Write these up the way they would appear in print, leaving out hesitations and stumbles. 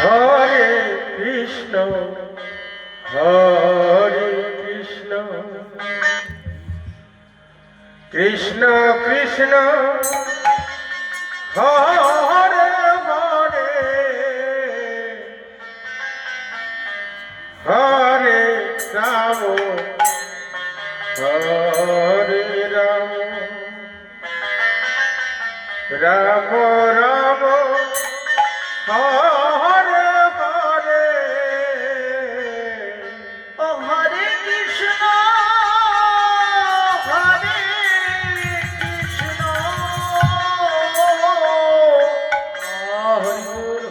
হরে Krishna হরে Krishna Krishna Krishna Hare Hare Hare Ram হরে Ram Ram Ram Hare Hare ও হরে Krishna Hari বল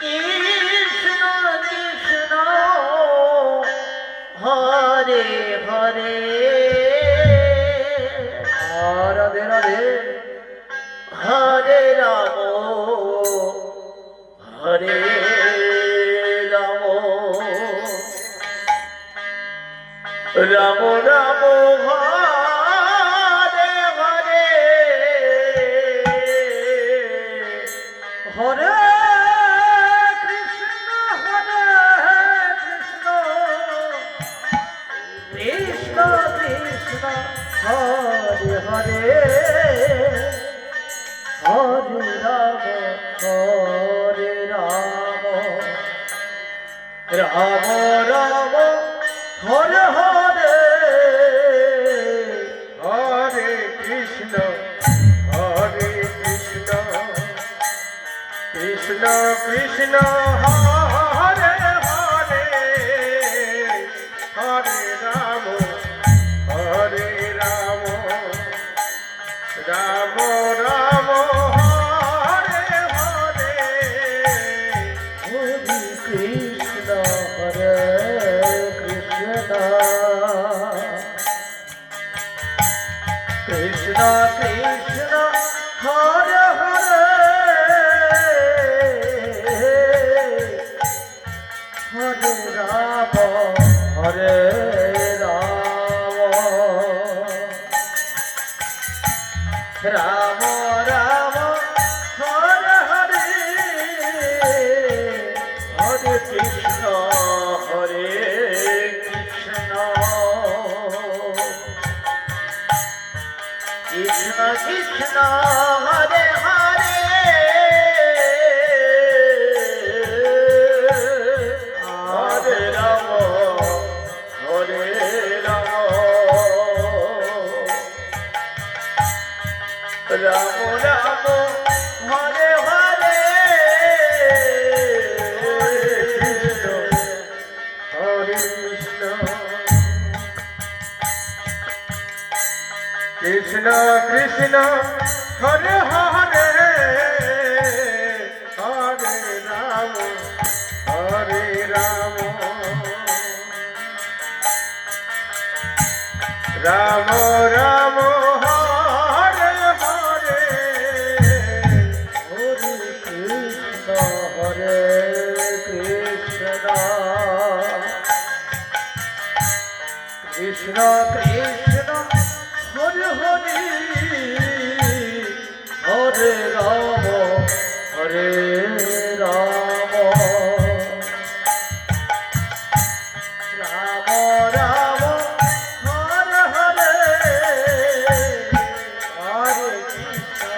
Krishna Krishna Hare Hare Radhe Radhe হরে Ram হরে Ram Ram Ram Hare Hare Hare Krishna Krishna Krishna Hare Hare Hare Ram Ram Ram Hare Hare Hare Krishna Krishna Krishna Hare Hare Hare Ram Ram Ram Hare Hare Hare Krishna হরে Krishna Krishna Krishna Hare Hare Hare Ram হরে Ram Ram Hare Hare Hare Krishna Krishna Krishna Hare Hare Hare Ram Ram Ram Hare Hare Hare Krishna Krishna Hare Hare Hare Ram Ram Ram Hare Hare Hare Krishna Krishna Krishna Hare Hare Hare Ram Ram Ram Hare Hare Hare Krishna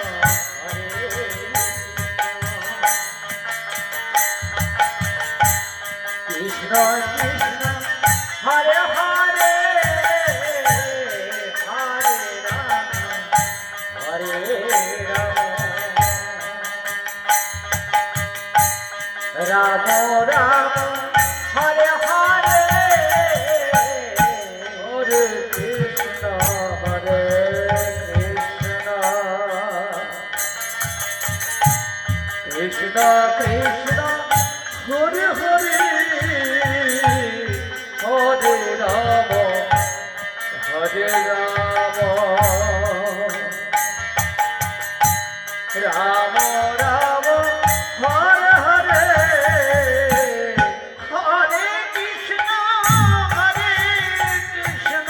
Krishna Krishna Hare Hare Hare Ram Ram Ram Hare Hare Hare Krishna Krishna Krishna Hare Hare Hare Ram Ram Ram Hare Hare Hare Krishna Krishna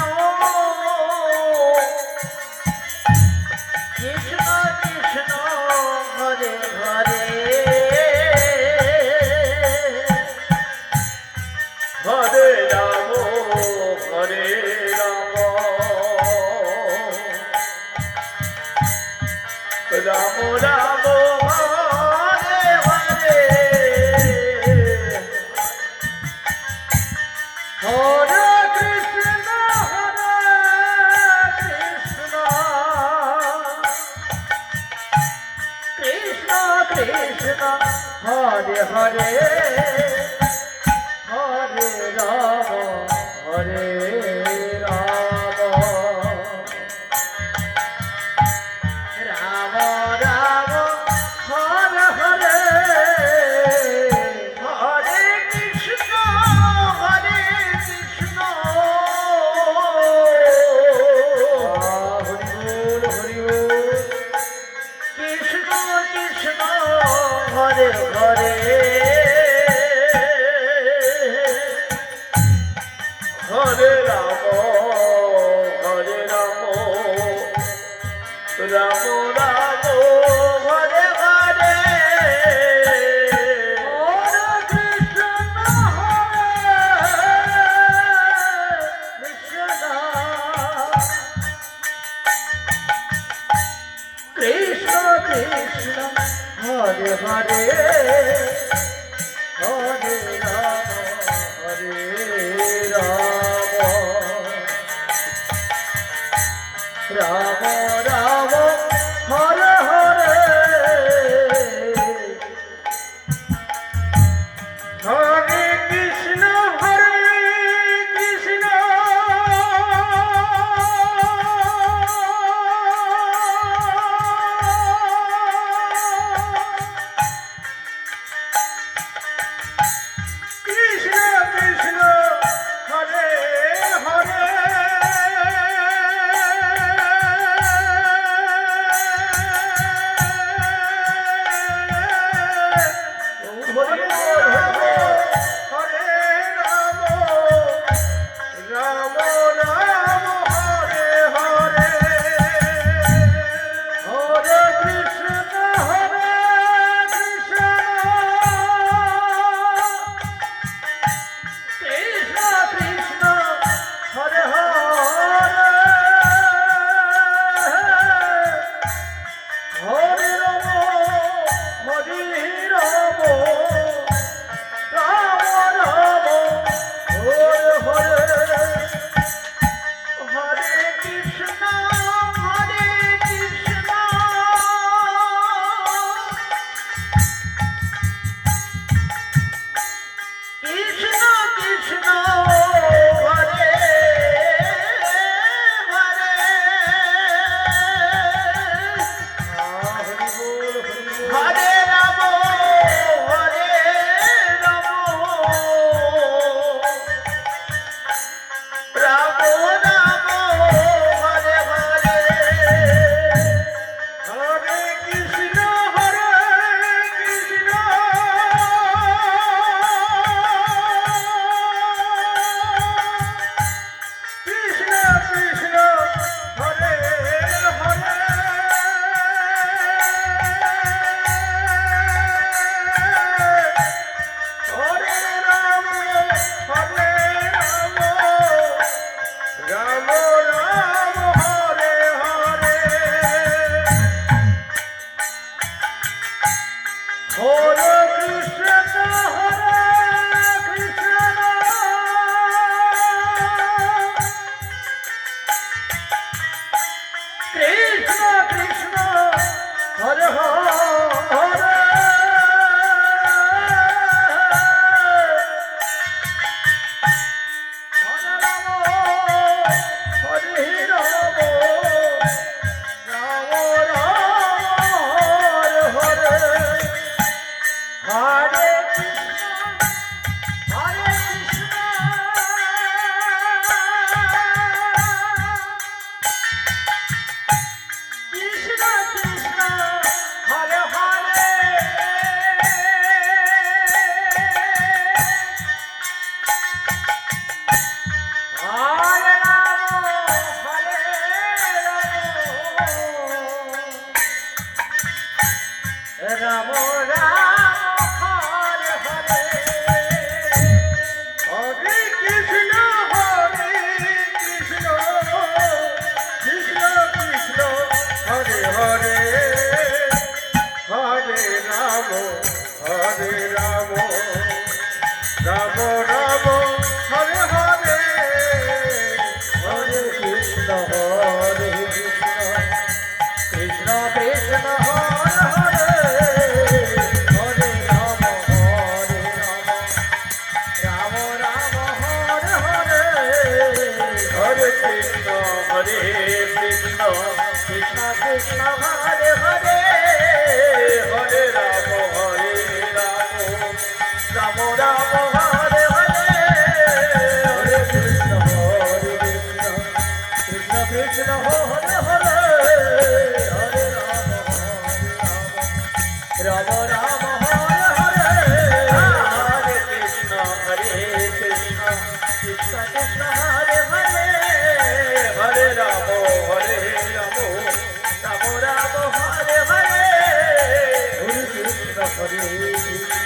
Krishna Krishna Hare Hare Hare Hare Hare Ram হরে Ram Ram Ram Hare Hare Hare Krishna হরে Krishna Hari বল Krishna Krishna Hare Hare Hare Ram হরে Ram Ram Ram Hare Hare Hare Krishna হরে Krishna Krishna Krishna Hare Hare Hare Ram হরে Ram Ram Ram Hare Hare Hare Krishna Krishna Krishna Krishna Hare Hare Hare Hare Ram Ram Ram Hare Hare Hare Krishna হরে Krishna Krishna Krishna Hare Hare Hare Ram হরে Ram Ram Ram Hare Hare Hare Krishna হরে Krishna Krishna Krishna Hare Hare Hare Ram হরে Ram Ram Ram Hare Hare Hare Krishna Krishna Krishna Krishna Hare Hare Hare Ram Ram Ram Hare Hare Hare Krishna হরে Krishna Krishna Krishna Hare Hare Hare Ram হরে Ram Ram Ram Hare Hare Krishna Krishna Krishna Hare Hare Hare Ram হরে Ram Ram Hare Hare Hare Krishna Krishna Krishna Krishna Hare Hare Hare Ram Ram Ram Hare Hare Hare Krishna হরে Krishna Krishna Krishna Hare Hare Hare Ram Krishna হরে Krishna Krishna Krishna Hare Hare Hare Ram Ram Ram Hare Hare Hare Krishna Krishna Krishna Hare Hare Hare Ram Ram Hare Hare Hare Krishna হরে Krishna Krishna Krishna Hare Hare Hare Ram Ram Ram Hare Hare Hare Krishna হরে Krishna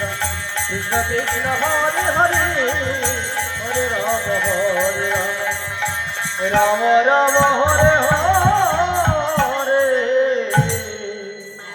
Krishna Krishna Hare Hare Hare Ram Ram Ram